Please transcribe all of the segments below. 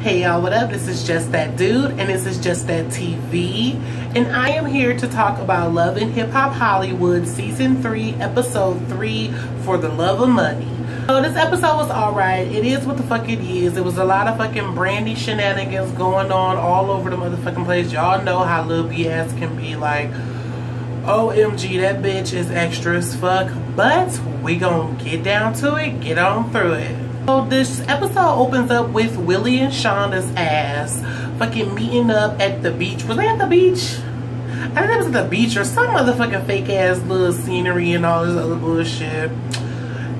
Hey y'all, what up? This is Just That Dude, and this is Just That TV, and I am here to talk about Love and Hip Hop Hollywood Season 3, Episode 3, For the Love of Money. So this episode was alright. It is what the fuck it is. It was a lot of fucking Brandy shenanigans going on all over the motherfucking place. Y'all know how Lil BS can be like, OMG, that bitch is extra as fuck. But we gonna get down to it, get on through it. So this episode opens up with Willie and Shonda's ass fucking meeting up at the beach. Was they at the beach? I think it was at the beach or some motherfucking fake ass little scenery and all this other bullshit.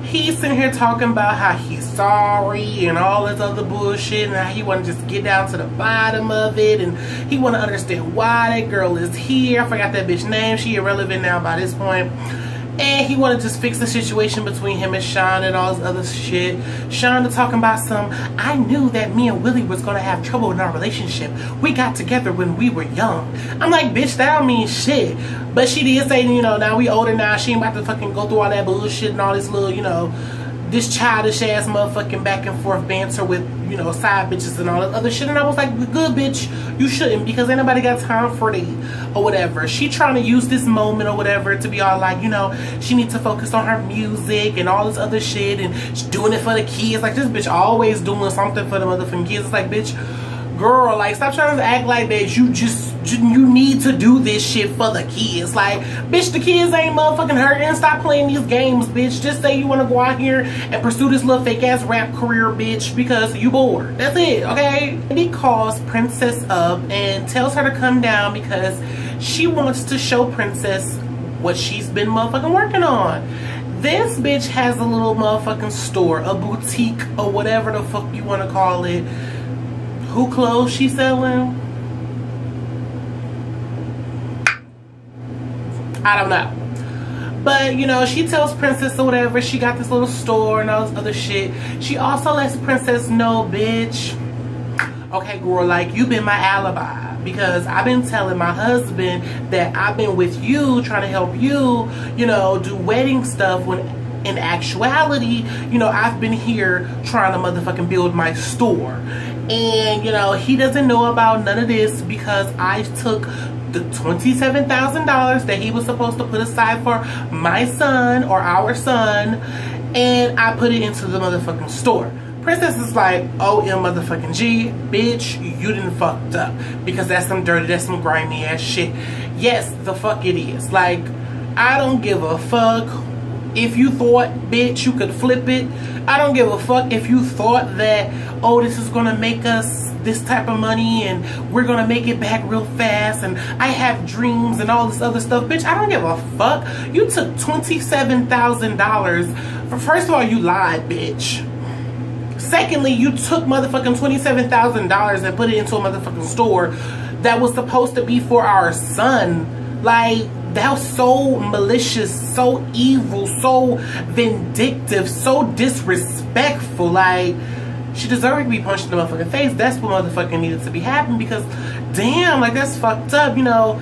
He's sitting here talking about how he's sorry and all this other bullshit and how he want to just get down to the bottom of it and he want to understand why that girl is here. I forgot that bitch name. She irrelevant now by this point. And he want to just fix the situation between him and Shonda and all this other shit. Shonda talking about I knew that me and Willie was going to have trouble in our relationship. We got together when we were young. I'm like, bitch, that don't mean shit. But she did say, you know, now we older now. She ain't about to fucking go through all that bullshit and all this little, you know, this childish ass motherfucking back and forth banter with, you know, side bitches and all that other shit. And I was like, good bitch, you shouldn't, because ain't nobody got time for it or whatever. She trying to use this moment or whatever to be all like, you know, she needs to focus on her music and all this other shit and she's doing it for the kids. Like, this bitch always doing something for the motherfucking kids. It's like, bitch, girl, like, stop trying to act like that. You need to do this shit for the kids. Like, bitch, the kids ain't motherfucking hurting. Stop playing these games, bitch. Just say you want to go out here and pursue this little fake ass rap career, bitch, because you bored. That's it, okay? He calls Princess up and tells her to come down because she wants to show Princess what she's been motherfucking working on. This bitch has a little motherfucking store, a boutique, or whatever the fuck you want to call it. Who clothes she selling? I don't know. But, you know, she tells Princess or whatever, she got this little store and all this other shit. She also lets Princess know, bitch, okay, girl, like, you been my alibi. Because I've been telling my husband that I've been with you, trying to help you, you know, do wedding stuff when in actuality, you know, I've been here trying to motherfucking build my store. And, you know, he doesn't know about none of this because I took the $27,000 that he was supposed to put aside for my son or our son, and I put it into the motherfucking store. Princess is like, oh, motherfucking G, bitch, you done fucked up. Because that's some dirty, that's some grimy ass shit. Yes, the fuck it is. Like, I don't give a fuck if you thought, bitch, you could flip it. I don't give a fuck if you thought that, oh, this is gonna make us this type of money and we're gonna make it back real fast and I have dreams and all this other stuff. Bitch, I don't give a fuck. You took $27,000. First of all, you lied, bitch. Secondly, you took motherfucking $27,000 and put it into a motherfucking store that was supposed to be for our son. Like, that was so malicious, so evil, so vindictive, so disrespectful. Like, she deserved to be punched in the motherfucking face. That's what motherfucking needed to be happening because, damn, like, that's fucked up, you know.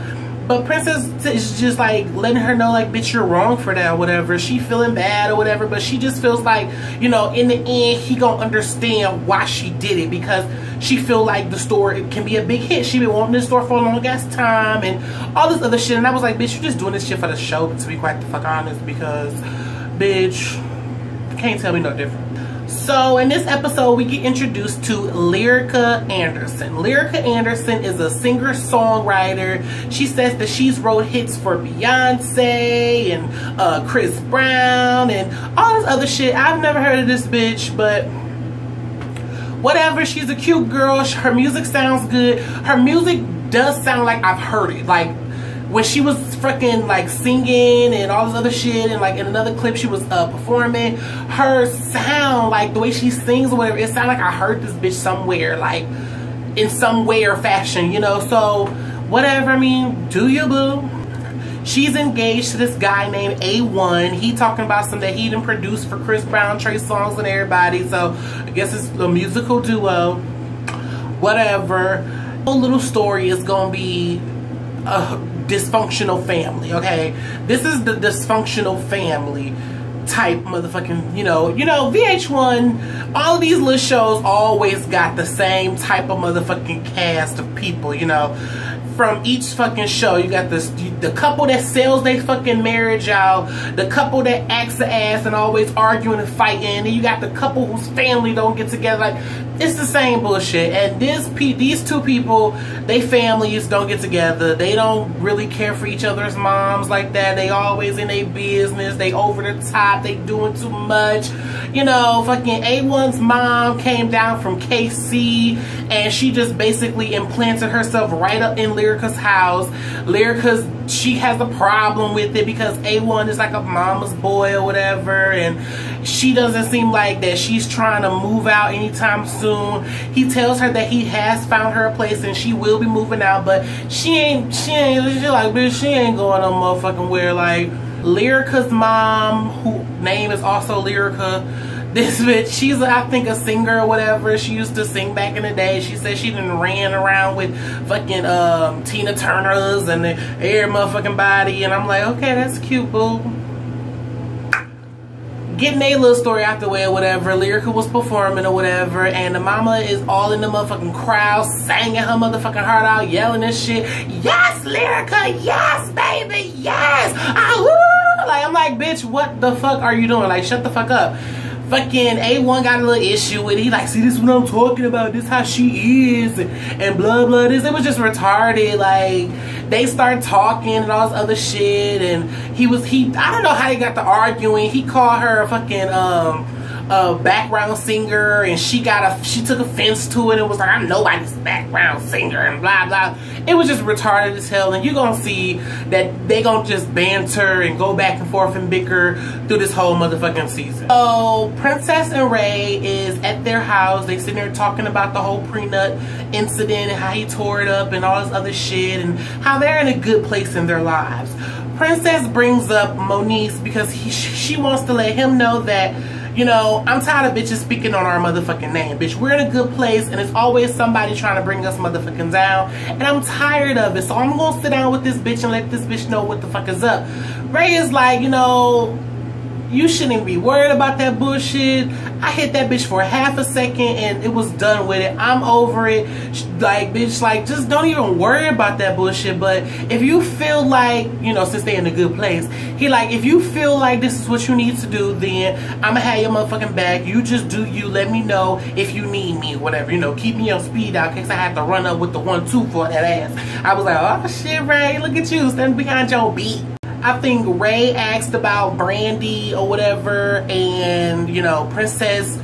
But Princess is just, like, letting her know, like, bitch, you're wrong for that or whatever. She feeling bad or whatever, but she just feels like, you know, in the end, he gonna understand why she did it because she feel like the store, it can be a big hit. She been wanting this store for a long ass time and all this other shit. And I was like, bitch, you're just doing this shit for the show, to be quite the fuck honest, because, bitch, can't tell me no different. So in this episode, we get introduced to Lyrica Anderson. Lyrica Anderson is a singer-songwriter. She says that she's wrote hits for Beyonce and Chris Brown and all this other shit. I've never heard of this bitch, but whatever. She's a cute girl. Her music sounds good. Her music does sound like I've heard it. Like, when she was freaking like singing and all this other shit, and like in another clip she was performing, her sound, like the way she sings or whatever, it sounded like I heard this bitch somewhere, like in some way or fashion, you know. So whatever, I mean, do you, boo. She's engaged to this guy named A1. He talking about some that he done produced for Chris Brown, Trey Songz, and everybody. So I guess it's a musical duo. Whatever. The whole little story is gonna be a dysfunctional family, okay? This is the dysfunctional family. type motherfucking, you know, VH1, all of these little shows always got the same type of motherfucking cast of people, you know. From each fucking show, you got the couple that sells their fucking marriage out, the couple that acts the ass and always arguing and fighting, and you got the couple whose family don't get together. Like, it's the same bullshit. And these two people, they families don't get together. They don't really care for each other's moms like that. They always in their business. They over the top. They doing too much. You know, fucking A1's mom came down from KC and she just basically implanted herself right up in Lyrica's house. Lyrica's, she has a problem with it because A1 is like a mama's boy or whatever, and she doesn't seem like that she's trying to move out anytime soon. He tells her that he has found her a place and she will be moving out, but she like, bitch, she ain't going no motherfucking where. Like, Lyrica's mom, who name is also Lyrica, this bitch, she's, I think, a singer or whatever. She used to sing back in the day. She said she done ran around with fucking Tina Turner's and the air motherfucking body. And I'm like, okay, that's cute, boo. Getting a little story out the way or whatever. Lyrica was performing or whatever, and the mama is all in the motherfucking crowd, singing her motherfucking heart out, yelling and shit. Yes, Lyrica, yes, baby, yes. Like, I'm like, bitch, what the fuck are you doing? Like, shut the fuck up. Fucking A1 got a little issue with it. He like, see, this is what I'm talking about. This how she is, and blah blah. This, it was just retarded. Like, they start talking and all this other shit, and I don't know how they got to arguing. He called her a fucking background singer, and she took offense to it and was like, I'm nobody's background singer and blah blah. It was just retarded as hell, and you're gonna see that they gonna just banter and go back and forth and bicker through this whole motherfucking season. So Princess and Ray is at their house. They sitting there talking about the whole prenup incident and how he tore it up and all this other shit, and how they're in a good place in their lives. Princess brings up Moniece because she wants to let him know that, you know, I'm tired of bitches speaking on our motherfucking name. Bitch, we're in a good place, and it's always somebody trying to bring us motherfucking down, and I'm tired of it. So I'm gonna sit down with this bitch and let this bitch know what the fuck is up. Ray is like, you know, you shouldn't be worried about that bullshit. I hit that bitch for half a second and it was done with it. I'm over it. Like, bitch, like, just don't even worry about that bullshit. But if you feel like, you know, since they in a good place, he like, if you feel like this is what you need to do, then I'ma have your motherfucking back. You just do you. Let me know if you need me, whatever. You know, keep me on speed out in case I have to run up with the 1-2 for that ass. I was like, oh shit, Ray, look at you standing behind your beat. I think Ray asked about Brandy or whatever, and, you know, Princess,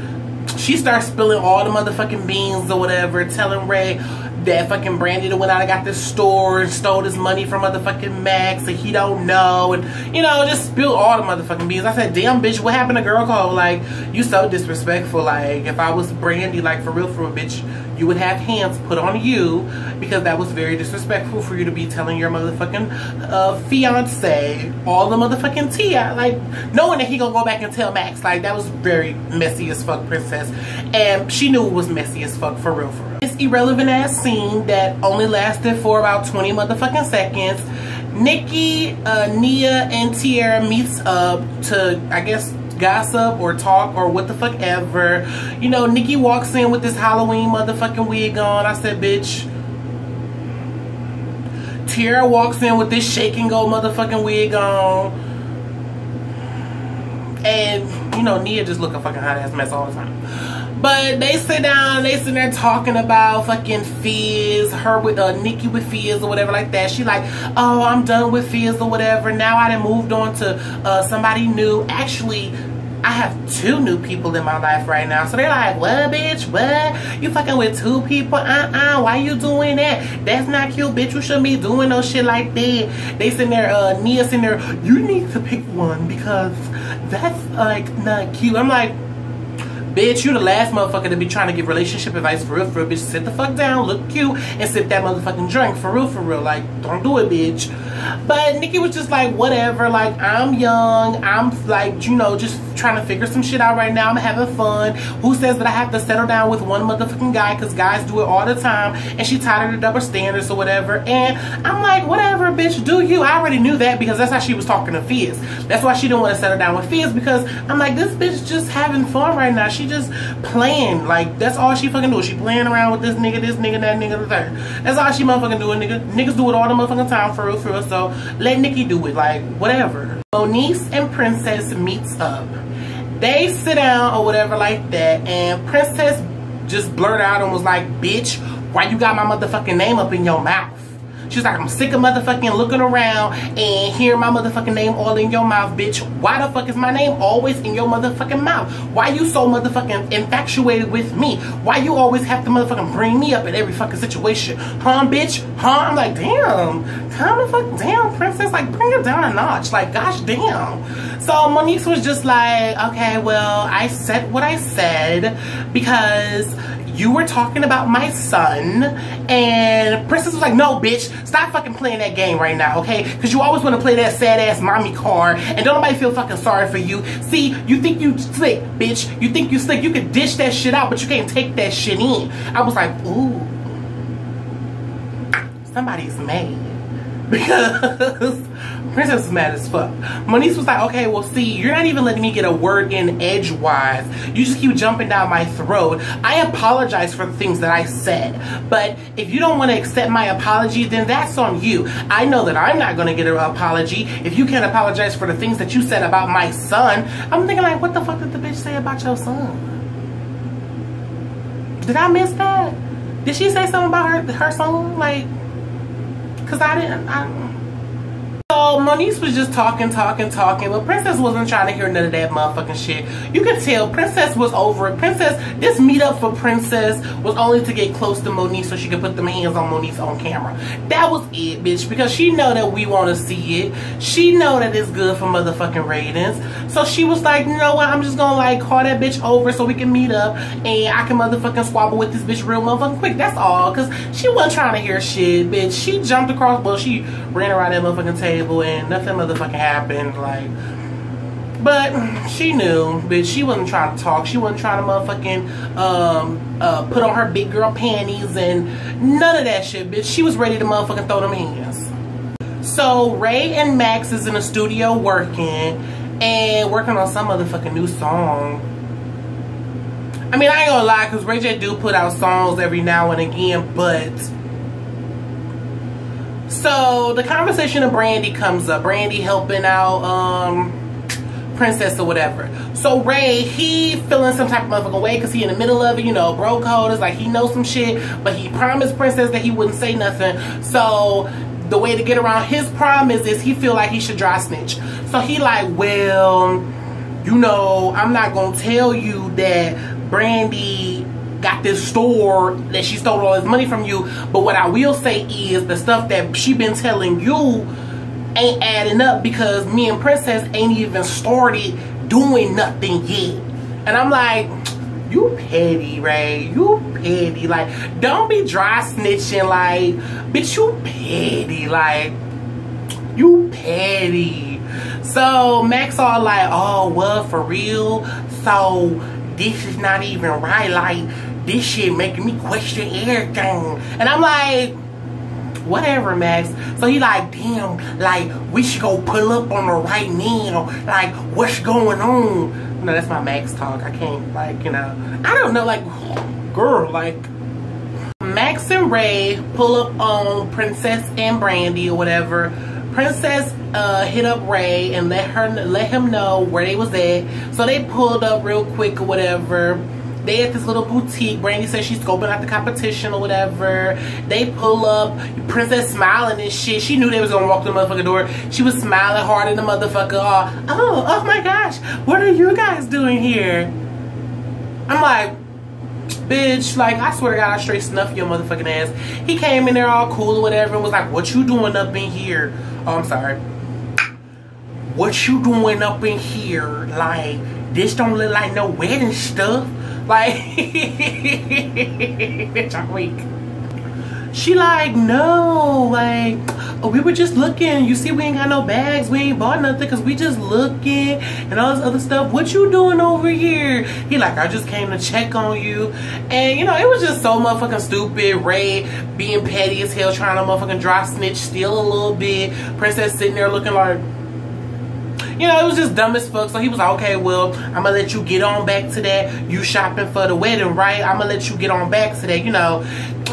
she starts spilling all the motherfucking beans or whatever, telling Ray that fucking Brandy that went out and got this store and stole his money from motherfucking Max and he don't know, and, you know, just spill all the motherfucking beans. I said, damn, bitch, what happened to girl code? Like, you so disrespectful. Like, if I was Brandy, like, for real, bitch, you would have hands put on you, because that was very disrespectful for you to be telling your motherfucking fiance all the motherfucking tea. Like, knowing that he gonna go back and tell Max. Like, that was very messy as fuck, Princess. And she knew it was messy as fuck, for real. This irrelevant ass scene that only lasted for about 20 motherfucking seconds. Nikki, Nia, and Tierra meets up to, I guess, gossip or talk or what the fuck ever. You know, Nikki walks in with this Halloween motherfucking wig on. I said, bitch. Tierra walks in with this shake and go motherfucking wig on. And, you know, Nia just look a fucking hot ass mess all the time. But they sit down, they sit there talking about fucking Fizz, her with Nikki with Fizz or whatever like that. She like, oh, I'm done with Fizz or whatever. Now I done moved on to somebody new. Actually, I have 2 new people in my life right now. So they're like, what, bitch? What? You fucking with 2 people? Why you doing that? That's not cute, bitch. You shouldn't be doing no shit like that. They sitting there, Nia sitting there, you need to pick one because that's like not cute. I'm like, bitch, you the last motherfucker to be trying to give relationship advice for real, bitch. Sit the fuck down, look cute, and sip that motherfucking drink for real. Like, don't do it, bitch. But Nikki was just like, whatever, like, I'm young, I'm like, you know, just trying to figure some shit out right now, I'm having fun. Who says that I have to settle down with one motherfucking guy, because guys do it all the time, and she tired of the double standards or whatever. And I'm like, whatever, bitch, do you. I already knew that, because that's how she was talking to Fizz. That's why she didn't want to settle down with Fizz, because I'm like, this bitch just having fun right now. She just playing. Like, that's all she fucking do. She playing around with this nigga, that nigga, the third. That's all she motherfucking doing, nigga. Niggas do it all the motherfucking time, for real, so let Nikki do it, like, whatever. Moniece and Princess meets up. They sit down or whatever like that, and Princess just blurted out and was like, bitch, why you got my motherfucking name up in your mouth? She's like, I'm sick of motherfucking looking around and hearing my motherfucking name all in your mouth, bitch. Why the fuck is my name always in your motherfucking mouth? Why you so motherfucking infatuated with me? Why you always have to motherfucking bring me up in every fucking situation? Huh, bitch? Huh? I'm like, damn. Calm the fuck down, Princess. Like, bring it down a notch. Like, gosh damn. So Moniece was just like, okay, well, I said what I said because you were talking about my son. And Princess was like, no, bitch, stop fucking playing that game right now, okay? Because you always want to play that sad ass mommy card, and don't nobody feel fucking sorry for you. See, you think you slick, bitch. You think you slick. You can dish that shit out, but you can't take that shit in. I was like, ooh, somebody's mad. Because Princess was mad as fuck. Moniece was like, okay, well, see, you're not even letting me get a word in edgewise. You just keep jumping down my throat. I apologize for the things that I said. But if you don't want to accept my apology, then that's on you. I know that I'm not going to get an apology if you can't apologize for the things that you said about my son. I'm thinking, like, what the fuck did the bitch say about your son? Did I miss that? Did she say something about her son? Like, because so Moniece was just talking, but Princess wasn't trying to hear none of that motherfucking shit. You could tell Princess was over it. This meetup for Princess was only to get close to Moniece so she could put them hands on Moniece on camera. That was it, bitch, because she know that we want to see it. She know that it's good for motherfucking ratings. So she was like, you know what, I'm just gonna like call that bitch over so we can meet up and I can motherfucking squabble with this bitch real motherfucking quick. That's all, because she wasn't trying to hear shit, bitch. She jumped across, well, she ran around that motherfucking table and nothing motherfucking happened, like, but she knew, bitch. She wasn't trying to talk. She wasn't trying to motherfucking put on her big girl panties and none of that shit, bitch. She was ready to motherfucking throw them hands. So Ray and Max is in the studio working on some motherfucking new song. I mean, I ain't gonna lie, because Ray J do put out songs every now and again, but so the conversation of Brandy comes up. Brandy helping out Princess or whatever. So Ray, he feeling some type of motherfucking way because he in the middle of it, you know, bro code is like he knows some shit, but he promised Princess that he wouldn't say nothing. So the way to get around his promise is he feel like he should dry snitch. So he like, well, you know, I'm not gonna tell you that Brandy got this store that she stole all his money from you, but what I will say is the stuff that she been telling you ain't adding up because me and Princess ain't even started doing nothing yet. And I'm like, you petty, Ray. You petty. Like, don't be dry snitching. Like, bitch, you petty. Like, you petty. So Max all like, oh, well, for real? So this is not even right. Like, this shit making me question everything. And I'm like, whatever, Max. So he like, damn, like, we should go pull up on her right now. Like, what's going on? No, that's my Max talk. I can't, like, you know, I don't know, like, girl, like, Max and Ray pull up on Princess and Brandy or whatever. Princess hit up Ray and let him know where they was at. So they pulled up real quick or whatever. They at this little boutique. Brandy says she's scoping out the competition or whatever. They pull up. Princess smiling and shit. She knew they was gonna walk through the motherfucking door. She was smiling hard in the motherfucker. Oh my gosh, what are you guys doing here? I'm like, bitch, like, I swear to God, I straight snuffed your motherfucking ass. He came in there all cool or whatever and was like, what you doing up in here? Oh, I'm sorry. What you doing up in here? Like, this don't look like no wedding stuff. Like, bitch, I'm weak. She like, no, like, oh, we were just looking. You see, we ain't got no bags. We ain't bought nothing because we just looking and all this other stuff. What you doing over here? He like, I just came to check on you. And, you know, it was just so motherfucking stupid. Ray being petty as hell, trying to motherfucking dry snitch, steal a little bit. Princess sitting there looking like, you know, it was just dumb as fuck. So he was like, okay, well, I'm gonna let you get on back to that. You shopping for the wedding, right? I'm gonna let you get on back to that. You know,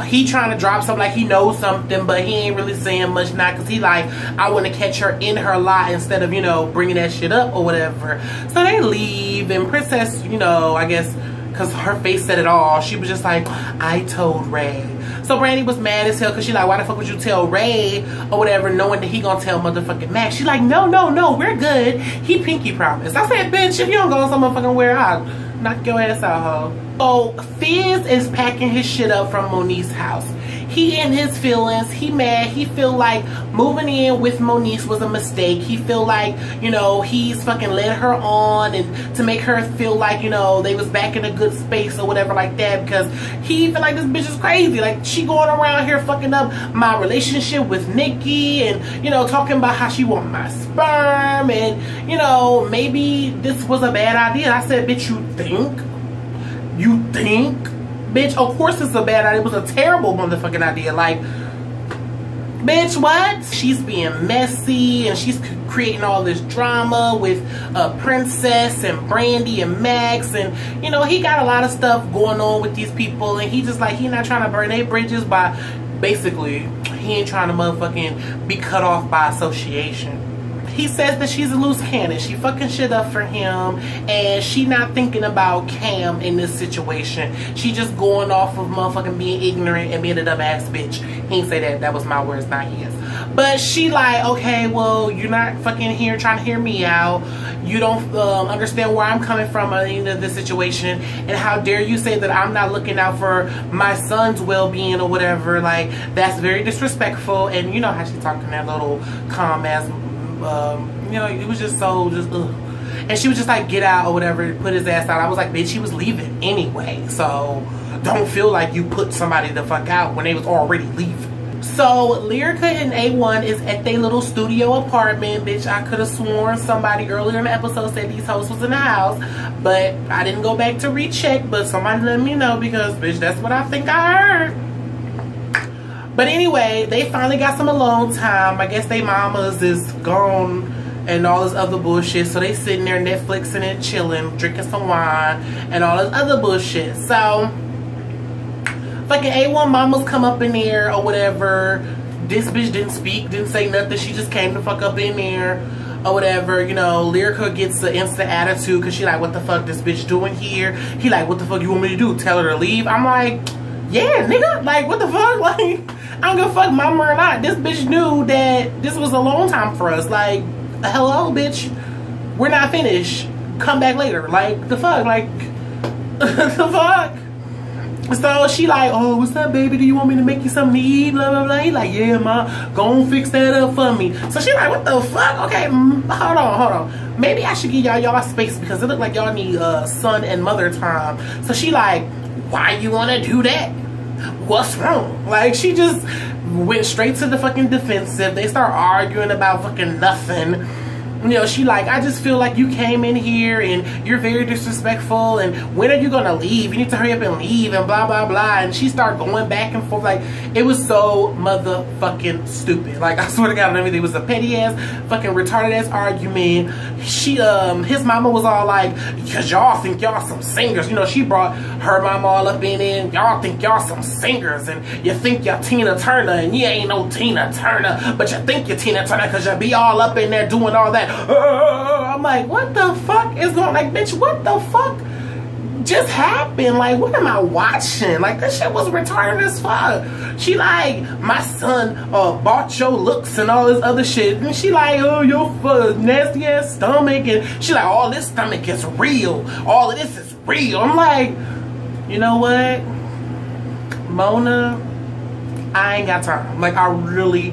he trying to drop something like he knows something, but he ain't really saying much now because he like, I want to catch her in her lie instead of, you know, bringing that shit up or whatever. So they leave, and Princess, you know, I guess because her face said it all, she was just like, I told Ray. So Brandy was mad as hell because she like, why the fuck would you tell Ray or whatever, knowing that he gonna tell motherfucking Max? She like, no, we're good. He pinky promised. I said, bitch, if you don't go some motherfucking where, I'll knock your ass out, ho. So Fizz is packing his shit up from Monique's house. He in his feelings, he mad, he feel like moving in with Monique was a mistake. He feel like, you know, he's fucking led her on and to make her feel like, you know, they was back in a good space or whatever like that, because he feel like this bitch is crazy. Like, she going around here fucking up my relationship with Nikki and, you know, talking about how she want my sperm and, you know, maybe this was a bad idea. I said, bitch, you think? You think? Bitch, of course it's a bad idea. It was a terrible motherfucking idea. Like, bitch, what? She's being messy and she's creating all this drama with Princess and Brandy and Max, and you know, he got a lot of stuff going on with these people, and he just like, he not trying to burn their bridges by, basically, he ain't trying to motherfucking be cut off by association. He says that she's a loose cannon. She fucking shit up for him, and she not thinking about Cam in this situation. She just going off of motherfucking being ignorant and being a dumb ass bitch. He ain't say that. That was my words, not his. But she like, okay, well, you're not fucking here trying to hear me out. You don't understand where I'm coming from in this situation, and how dare you say that I'm not looking out for my son's well-being or whatever. Like, that's very disrespectful. And you know how she talking that little calm ass, you know, it was just so ugh. And she was just like, get out or whatever, put his ass out. I was like, bitch, he was leaving anyway, so don't feel like you put somebody the fuck out when they was already leaving. So Lyrica and A1 is at their little studio apartment. Bitch, I could have sworn somebody earlier in the episode said these hoes was in the house, but I didn't go back to recheck. But somebody let me know, because bitch, that's what I think I heard. But anyway, they finally got some alone time. I guess they mamas is gone and all this other bullshit. So they sitting there Netflixing and chilling, drinking some wine and all this other bullshit. So fucking A1 mamas come up in there or whatever. This bitch didn't speak, didn't say nothing. She just came to fuck up in there or whatever. You know, Lyrica gets the instant attitude because she like, what the fuck this bitch doing here? He like, what the fuck you want me to do? Tell her to leave? I'm like, yeah, nigga. Like, what the fuck? Like, I don't give a fuck, mama or not. This bitch knew that this was a long time for us. Like, hello, bitch. We're not finished. Come back later. Like, the fuck? Like, the fuck? So she like, oh, what's up, baby? Do you want me to make you something to eat? Blah, blah, blah. He like, yeah, ma. Go on, fix that up for me. So she like, what the fuck? Okay, hold on. Maybe I should give y'all space because it look like y'all need son and mother time. So she like, why you want to do that? What's wrong? Like, she just went straight to the fucking defensive. They start arguing about fucking nothing. You know, she like, I just feel like you came in here and you're very disrespectful, and when are you gonna leave? You need to hurry up and leave, and blah blah blah. And she started going back and forth. Like, it was so motherfucking stupid. Like, I swear to God, it was a petty ass fucking retarded ass argument. She his mama was all like, because y'all think y'all some singers. You know, she brought her mama all up in it. Y'all think y'all some singers, and you think you're Tina Turner, and you ain't no Tina Turner, but you think you're Tina Turner because you be all up in there doing all that. I'm like, what the fuck is going on? Like, bitch, what the fuck just happened? Like, what am I watching? Like, this shit was retarded as fuck. She like, my son bought your looks and all this other shit. And she like, oh, your nasty ass stomach. And she like, all this stomach is real. All of this is real. I'm like, you know what, Mona, I ain't got time. Like, I really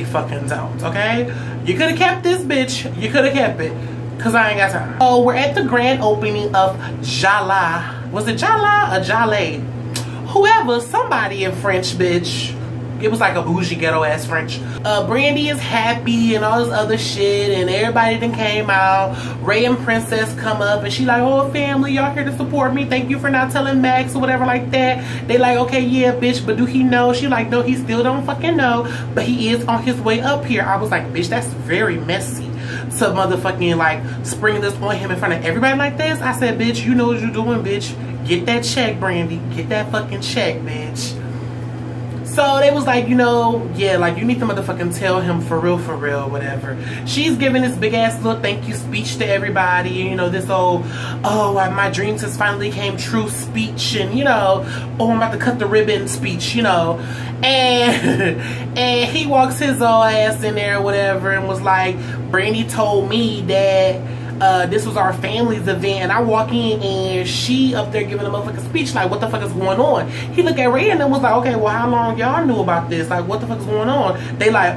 fucking don't, okay? You could have kept this bitch. You could have kept it. Because I ain't got time. So we're at the grand opening of Jala. Was it Jala or Jale? Whoever, somebody in French, bitch. it was like a bougie ghetto ass French. Brandy is happy and all this other shit, and everybody then came out. Ray and Princess come up and she like, oh family, y'all here to support me, thank you for not telling Max or whatever like that. They like, okay, yeah bitch, but do he know? She like, no, he still don't fucking know, but he is on his way up here. I was like, bitch, that's very messy to motherfucking like spring this on him in front of everybody like this. I said, bitch, you know what you're doing, bitch. Get that check, Brandy. Get that fucking check, bitch. So they was like, you know, yeah, like you need to motherfucking tell him for real, whatever. She's giving this big ass little thank you speech to everybody, you know, this old, oh, my dreams has finally came true speech, and you know, oh, I'm about to cut the ribbon speech, you know. And and he walks his old ass in there or whatever and was like, Brandy told me that this was our family's event, and I walk in and she up there giving a motherfucking speech like, what the fuck is going on? He looked at Ray and then was like, okay, well how long y'all knew about this? Like, what the fuck is going on? They like,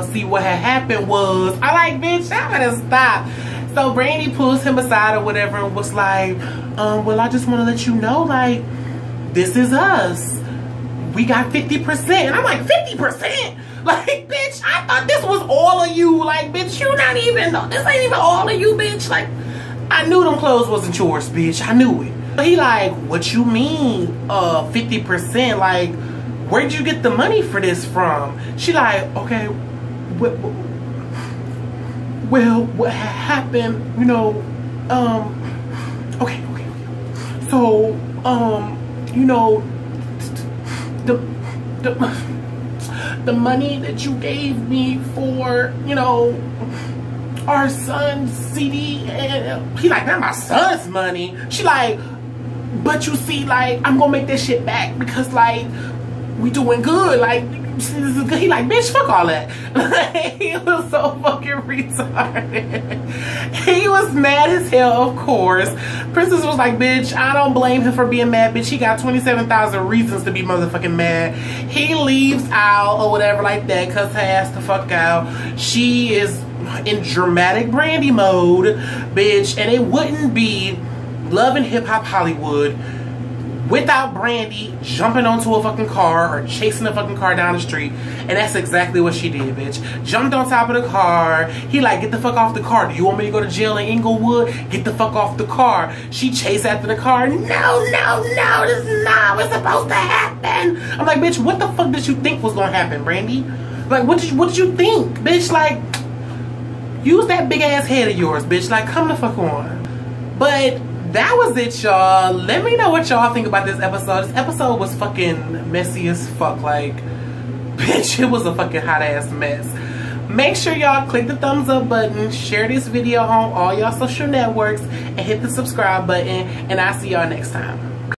see, what had happened was, I like, bitch, I'm gonna stop. So Brandy pulls him aside or whatever and was like, well, I just want to let you know, like, this is us. We got 50%. And I'm like, 50%? Like, bitch, I thought this was all of you. Like, bitch, you not even, this ain't even all of you, bitch. Like, I knew them clothes wasn't yours, bitch. I knew it. But he like, what you mean, 50%? Like, where'd you get the money for this from? She like, okay, well, what happened, you know, okay. So, you know, the money that you gave me for, you know, our son's CD, and he like, not my son's money. She like, but you see, like, I'm gonna make that shit back because, like, we doing good. Like, he like, bitch, fuck all that. He was so fucking retarded. He was mad as hell, of course. Princess was like, bitch, I don't blame him for being mad, bitch. He got 27,000 reasons to be motherfucking mad. He leaves out or whatever like that, cuss her ass the fuck out. She is in dramatic Brandy mode, bitch, and it wouldn't be Love and Hip Hop Hollywood without Brandy jumping onto a fucking car or chasing a fucking car down the street. And that's exactly what she did, bitch. Jumped on top of the car. He like, get the fuck off the car. Do you want me to go to jail in Inglewood? Get the fuck off the car. She chased after the car. No, this is not what's supposed to happen. I'm like, bitch, what the fuck did you think was gonna happen, Brandy? Like, what did you think, bitch? Like, use that big ass head of yours, bitch. Like, come the fuck on. But that was it, y'all. Let me know what y'all think about this episode. This episode was fucking messy as fuck. Like, bitch, it was a fucking hot ass mess. Make sure y'all click the thumbs up button, share this video on all y'all social networks, and hit the subscribe button. And I'll see y'all next time.